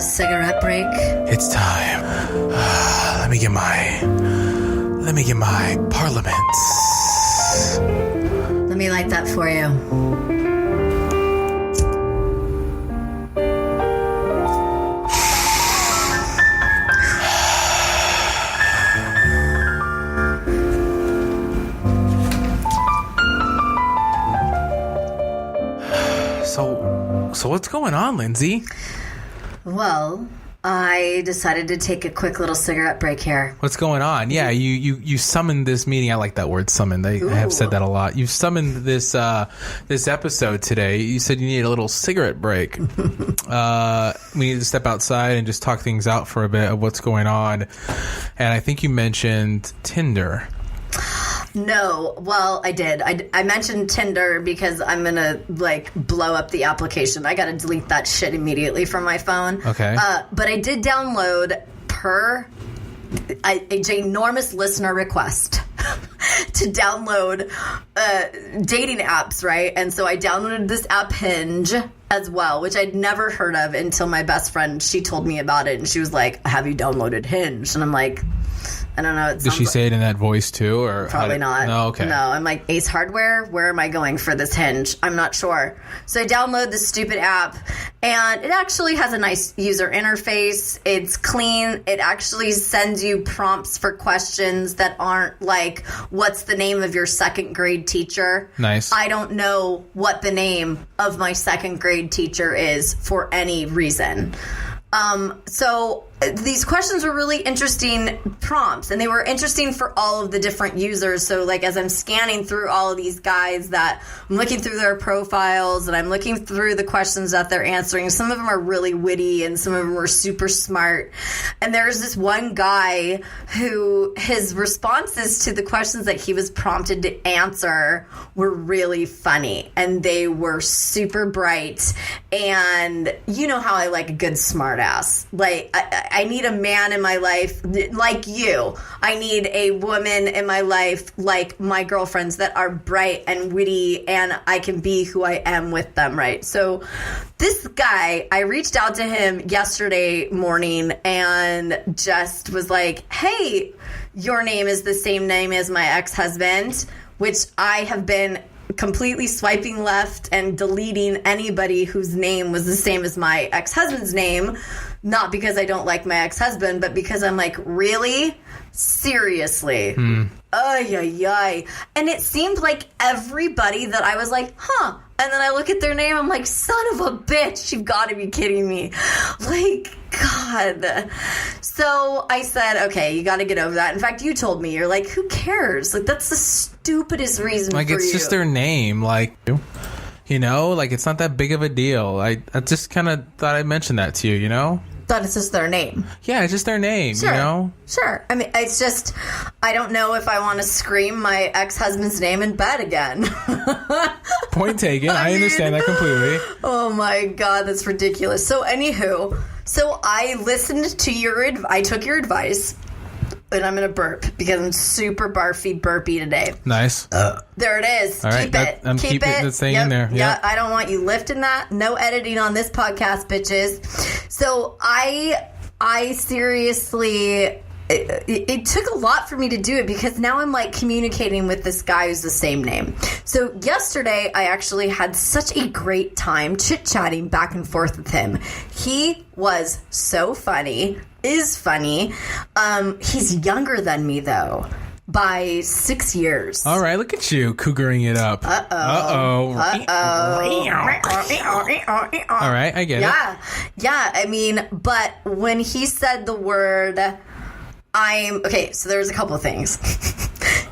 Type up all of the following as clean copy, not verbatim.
cigarette break? It's time. Let me get my parliaments. Let me light that for you. So what's going on, Lyndsay? Well, I decided to take a quick little cigarette break here. What's going on? Yeah, you summoned this meeting. I like that word, summoned. I have said that a lot. You summoned this episode today. You said you needed a little cigarette break. We need to step outside and just talk things out for a bit of what's going on. And I think you mentioned Tinder. No, well, I did. I mentioned Tinder because I'm going to, blow up the application. I got to delete that shit immediately from my phone. Okay. But I did download a ginormous listener request to download dating apps, right? And so I downloaded this app Hinge as well, which I'd never heard of until my best friend, she told me about it. And she was like, have you downloaded Hinge? And I'm like, I don't know. Did she say it in that voice too, or probably not? No, okay. No, I'm like, Ace Hardware. Where am I going for this Hinge? I'm not sure. So I download this stupid app, and it actually has a nice user interface. It's clean. It actually sends you prompts for questions that aren't like, "What's the name of your second grade teacher?" Nice. I don't know what the name of my second grade teacher is for any reason. So these questions were really interesting prompts, and they were interesting for all of the different users. So as I'm scanning through all of these guys, that I'm looking through their profiles and I'm looking through the questions that they're answering. Some of them are really witty and some of them are super smart. And there's this one guy who his responses to the questions that he was prompted to answer were really funny, and they were super bright. And you know how I like a good smart ass. I need a man in my life like you. I need a woman in my life like my girlfriends that are bright and witty, and I can be who I am with them, right? So this guy, I reached out to him yesterday morning and just was like, hey, your name is the same name as my ex-husband, which I have been completely swiping left and deleting anybody whose name was the same as my ex-husband's name. Not because I don't like my ex-husband, but because I'm like, really? Seriously? Ay, ay, ay. And it seemed like everybody that I was like, huh. And then I look at their name, I'm like, son of a bitch, you've got to be kidding me. God. So I said, okay, you got to get over that. In fact, you told me, you're like, who cares? That's the stupidest reason for you. It's just their name, it's not that big of a deal. I just kind of thought I'd mention that to you, Thought it's just their name. Yeah, it's just their name, Sure. Sure. I mean, it's just, I don't know if I want to scream my ex-husband's name in bed again. Point taken. I understand that completely. Oh my God, that's ridiculous. So anywho, I listened to I took your advice. And I'm going to burp because I'm super burpy today. Nice. There it is. All right. Keep it. I'm keeping it staying in there. Yeah, I don't want you lifting that. No editing on this podcast, bitches. So I seriously... It took a lot for me to do it because now I'm communicating with this guy who's the same name. So yesterday I actually had such a great time chit-chatting back and forth with him. He was so funny, is funny. He's younger than me though. By 6 years. All right, look at you cougaring it up. Uh-oh. All right, I get it. Yeah. I mean, but when he said the word... okay, so there's a couple of things.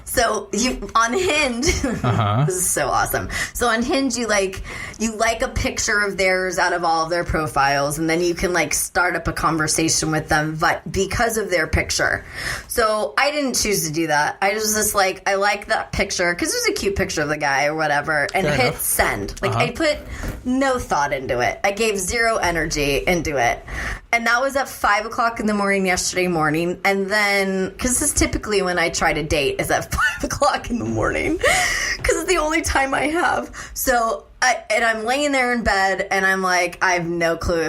So on Hinge, This is so awesome. So on Hinge, you like a picture of theirs out of all of their profiles, and then you can start up a conversation with them, but because of their picture. So I didn't choose to do that. I was just I like that picture because it was a cute picture of the guy or whatever, and Fair hit enough. send. I put no thought into it. I gave zero energy into it, and that was at 5 o'clock in the morning yesterday morning, and then because this is typically when I try to date is at 5 o'clock in the morning because it's the only time I have. So and I'm laying there in bed, and I'm like, I have no clue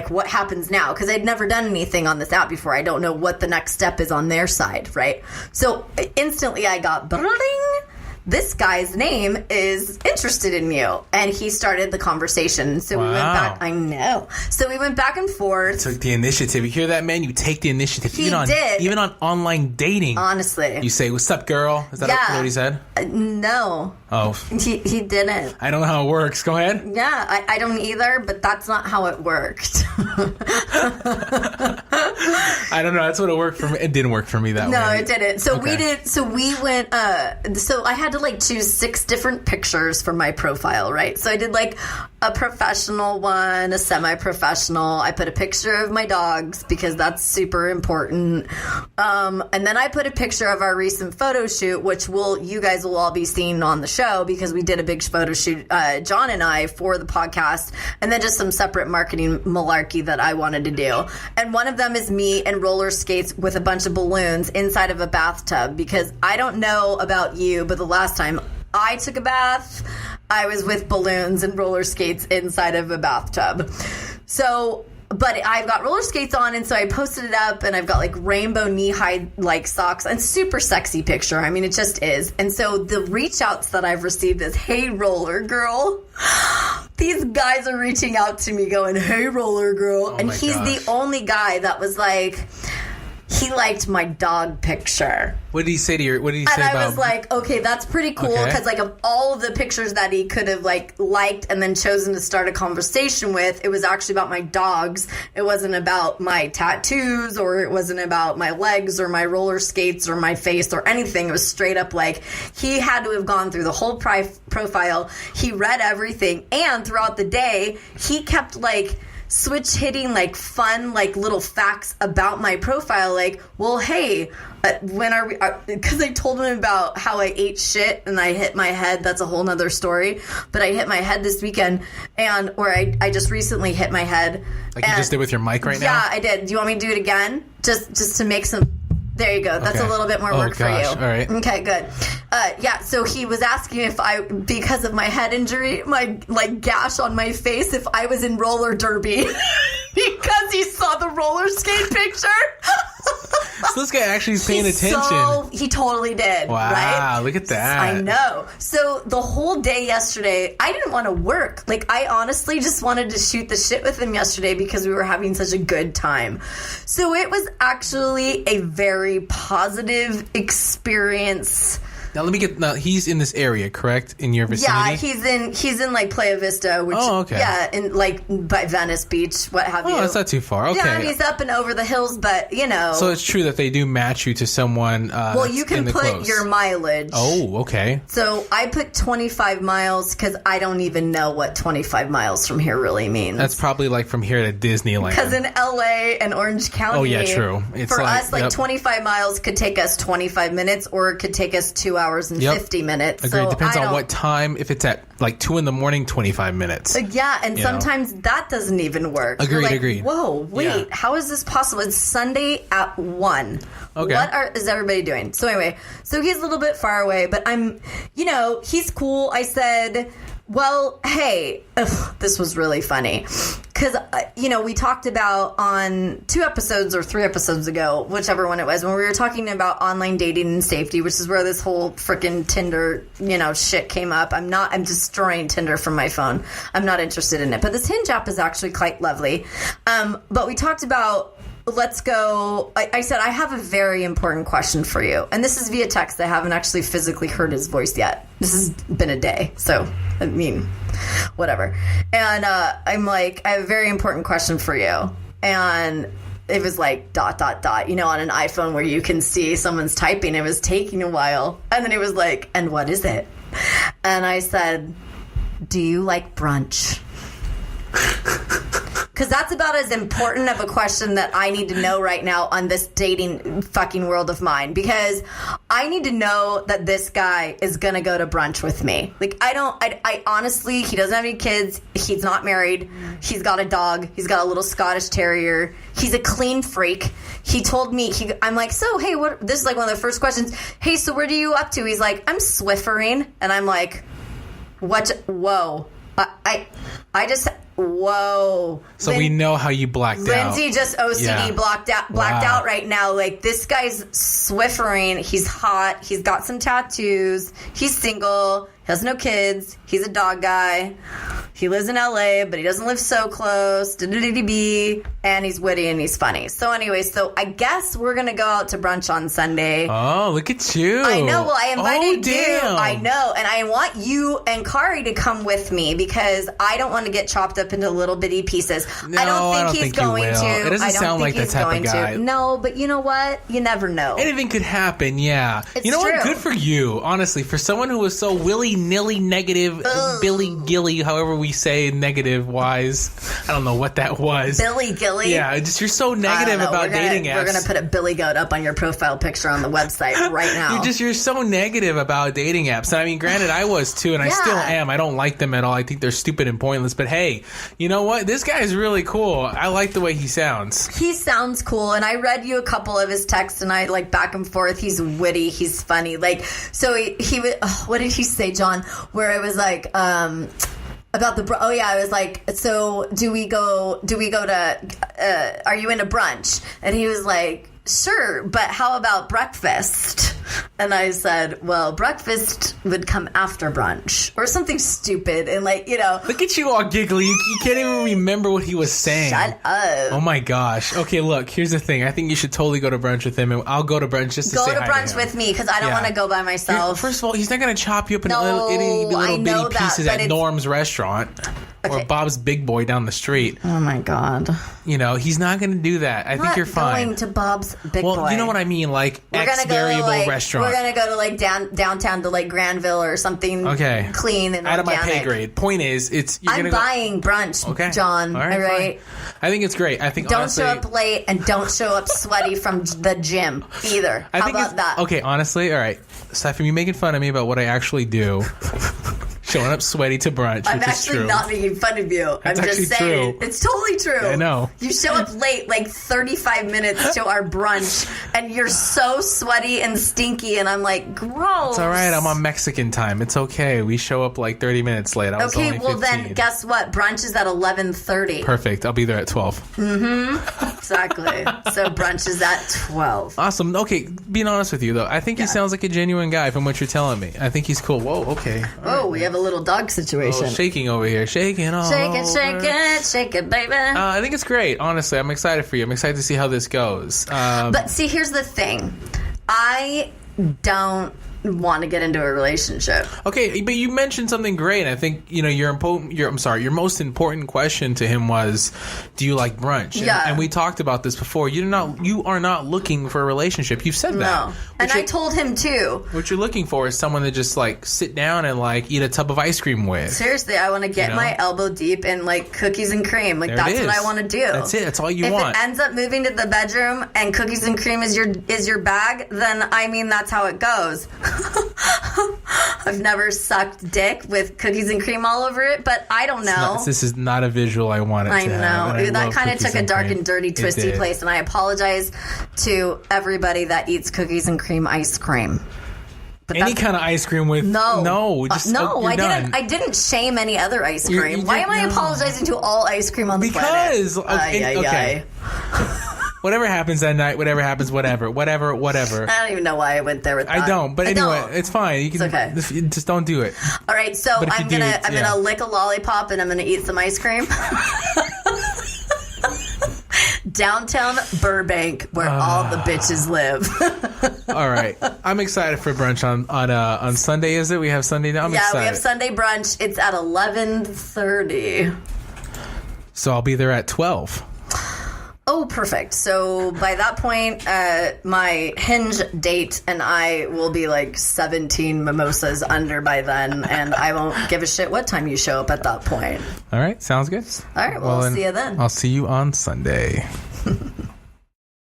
what happens now, because I'd never done anything on this app before. I don't know what the next step is on their side, right? So instantly I got bling. This guy's name is interested in you. And he started the conversation. So we went back. I know. So we went back and forth. Took the initiative. You hear that, man? You take the initiative. He did. Even on online dating. Honestly. You say, what's up, girl? Is that what he said? No. Oh. He didn't. I don't know how it works. Go ahead. Yeah, I don't either, but that's not how it worked. I don't know. That's what it worked for me. It didn't work for me that way. No, it didn't. So we did. So we went. So I had to choose 6 different pictures for my profile, right? So I did a professional one, a semi-professional. I put a picture of my dogs because that's super important. And then I put a picture of our recent photo shoot, which you guys will all be seeing on the show because we did a big photo shoot, John and I, for the podcast, and then just some separate marketing malarkey that I wanted to do. And one of them is me in roller skates with a bunch of balloons inside of a bathtub, because I don't know about you, but the last time I took a bath, I was with balloons and roller skates inside of a bathtub. So, but I've got roller skates on, and so I posted it up, and I've got rainbow knee-high socks, and super sexy picture. I mean, it just is. And so the reach outs that I've received is, hey, roller girl. These guys are reaching out to me going, hey, roller girl. And he's the only guy that was he liked my dog picture. What did he say to you? What did he say about? And I was like, okay, that's pretty cool, because of all of the pictures that he could have liked and then chosen to start a conversation with, it was actually about my dogs. It wasn't about my tattoos, or it wasn't about my legs or my roller skates or my face or anything. It was straight up he had to have gone through the whole profile. He read everything, and throughout the day, he kept switch hitting fun little facts about my profile, well, hey, when are we, because I told him about how I ate shit and I hit my head. That's a whole nother story, but I hit my head this weekend, or I just recently hit my head, you just did with your mic right now. Yeah, I did. Do you want me to do it again, just to make some? There you go. That's a little bit more work for you. All right. Okay, good. So he was asking if because of my head injury, my gash on my face, if I was in roller derby because he saw the roller skate picture. So this guy actually is paying attention. So he totally did. Wow, right? Look at that. I know. So the whole day yesterday, I didn't want to work. I honestly just wanted to shoot the shit with him yesterday because we were having such a good time. So it was actually a very positive experience. Now let me get. Now he's in this area, correct? In your vicinity? Yeah, he's in Playa Vista, which in by Venice Beach, what have you. Oh, that's not too far. Okay. Yeah, he's up and over the hills, but So it's true that they do match you to someone. Well, you can put your mileage. Oh, okay. So I put 25 miles because I don't even know what 25 miles from here really means. That's probably from here to Disneyland. Because in LA and Orange County, oh yeah, true. It's for us, 25 miles could take us 25 minutes, or it could take us 2 hours and 50 minutes. Agreed. So depends on what time. If it's at 2 in the morning, 25 minutes. Yeah, and sometimes that doesn't even work. Agreed. Whoa, wait, how is this possible? It's Sunday at 1. Okay. What is everybody doing? So anyway, he's a little bit far away, but I'm, he's cool. I said, well, hey, this was really funny. Because, we talked about on 2 episodes or 3 episodes ago, whichever one it was, when we were talking about online dating and safety, which is where this whole freaking Tinder, shit came up. I'm destroying Tinder from my phone. I'm not interested in it. But this Hinge app is actually quite lovely. But we talked about, let's go. I said, I have a very important question for you. And this is via text. I haven't actually physically heard his voice yet. This has been a day. So, I mean, whatever. And I'm like, I have a very important question for you. And it was on an iPhone where you can see someone's typing. It was taking a while. And then it was and what is it? And I said, do you like brunch? Because that's about as important of a question that I need to know right now on this dating fucking world of mine. Because I need to know that this guy is going to go to brunch with me. I honestly, he doesn't have any kids. He's not married. He's got a dog. He's got a little Scottish Terrier. He's a clean freak. He told me, I'm like, so, hey, this is one of the first questions. Hey, so what are you up to? He's like, I'm Swiffering. And I'm like, Whoa. I just... Whoa. So we know how you blacked out. Lyndsay just OCD blacked out right now. Like, this guy's swiffering. He's hot. He's got some tattoos. He's single. He has no kids. He's a dog guy. He lives in LA, but he doesn't live so close. And he's witty and he's funny. So anyway, I guess we're going to go out to brunch on Sunday. Oh, look at you. I know. Well, I invited you. Damn. I know. And I want you and Kari to come with me because I don't want to get chopped up into little bitty pieces. No, I don't think he's going to. It doesn't sound like that type of guy. No, but you know what? You never know. Anything could happen, yeah. It's you know true. what? Good for you, honestly. For someone who was so willy-nilly negative, Billy Gilly, however we say negative-wise. I don't know what that was. Billy Gilly? Yeah, you're so negative about dating apps. We're going to put a Billy Goat up on your profile picture on the website right now. You're so negative about dating apps. And I mean, granted, I was too, and I still am. I don't like them at all. I think they're stupid and pointless. But hey, you know what? This guy is really cool. I like the way he sounds. He sounds cool, and I read you a couple of his texts, and I like back and forth. He's witty. He's funny. Like, so he what did he say, John? Where it was like, about the I was like, so do we go to are you into brunch? And he was like, sure, but how about breakfast? And I said, well, breakfast would come after brunch or something stupid. And like, you know, look at you all giggly. You can't even remember what he was saying. Shut up. Oh my gosh. Okay, look, here's the thing. I think you should totally go to brunch with him, and I'll go to brunch just to say hi to him. Go to brunch with me because I don't want to go by myself. First of all, he's not going to chop you up in little bitty pieces at Norm's restaurant. Okay. Or Bob's Big Boy down the street. Oh my God. You know, he's not going to do that. I think you're fine. Going to Bob's Big Boy. Well, you know what I mean? Like, X-variable restaurant. We're going to go to like downtown to like Granville or something clean and out of my organic. pay grade. Point is, I'm buying brunch, John. All right? I think it's great. I think don't show up late and don't show up sweaty from the gym either. How about that? Okay, honestly, all right. Aside from you making fun of me about what I actually do, showing up sweaty to brunch, I'm which is true. actually not making fun of you. I'm just saying. True. It's totally true. I know. You show up late, like 35 minutes to our brunch, and you're so sweaty and stinky, and I'm like, gross. It's all right. I'm on Mexican time. It's okay. We show up like 30 minutes late. I was only 15. Then guess what? Brunch is at 11:30. Perfect. I'll be there at 12. Mm-hmm. Exactly. So brunch is at 12. Awesome. Okay, being honest with you, though, I think he sounds like a genuine guy from what you're telling me. I think he's cool. Whoa, okay. We have a little dog situation. Shaking over here. Shaking all Shake it, over. shake it, baby. I think it's great. Honestly, I'm excited for you. I'm excited to see how this goes. But see, here's the thing. I don't want to get into a relationship. Okay, but you mentioned something great. I think your most important question to him was, do you like brunch? And we talked about this before. You are not looking for a relationship. You've said that. No. And I told him too. What you're looking for is someone to just like sit down and like eat a tub of ice cream with. Seriously, I want to get my elbow deep in like cookies and cream. Like that's what I want to do. That's it. That's all you want. If it ends up moving to the bedroom and cookies and cream is your bag, then I mean that's how it goes. I've never sucked dick with cookies and cream all over it, but I don't know. This is not a visual I wanted to have. I know. That kind of took a dark and dirty, twisty place, and I apologize to everybody that eats cookies and cream ice cream. But any kind of ice cream with I didn't shame any other ice cream. Why am I apologizing to all ice cream on the planet? Because okay. Whatever happens that night, whatever happens, whatever. I don't even know why I went there with that. I don't, but anyway, it's fine. It's okay. Just don't do it. All right, so I'm gonna lick a lollipop and I'm gonna eat some ice cream. Downtown Burbank, where all the bitches live. All right, I'm excited for brunch on Sunday. Is it? We have Sunday now. I'm excited. We have Sunday brunch. It's at 11:30. So I'll be there at 12. Oh, perfect. So by that point, my Hinge date and I will be like 17 mimosas under by then, and I won't give a shit what time you show up at that point. All right, sounds good. All right, well, I'll see you then. I'll see you on Sunday.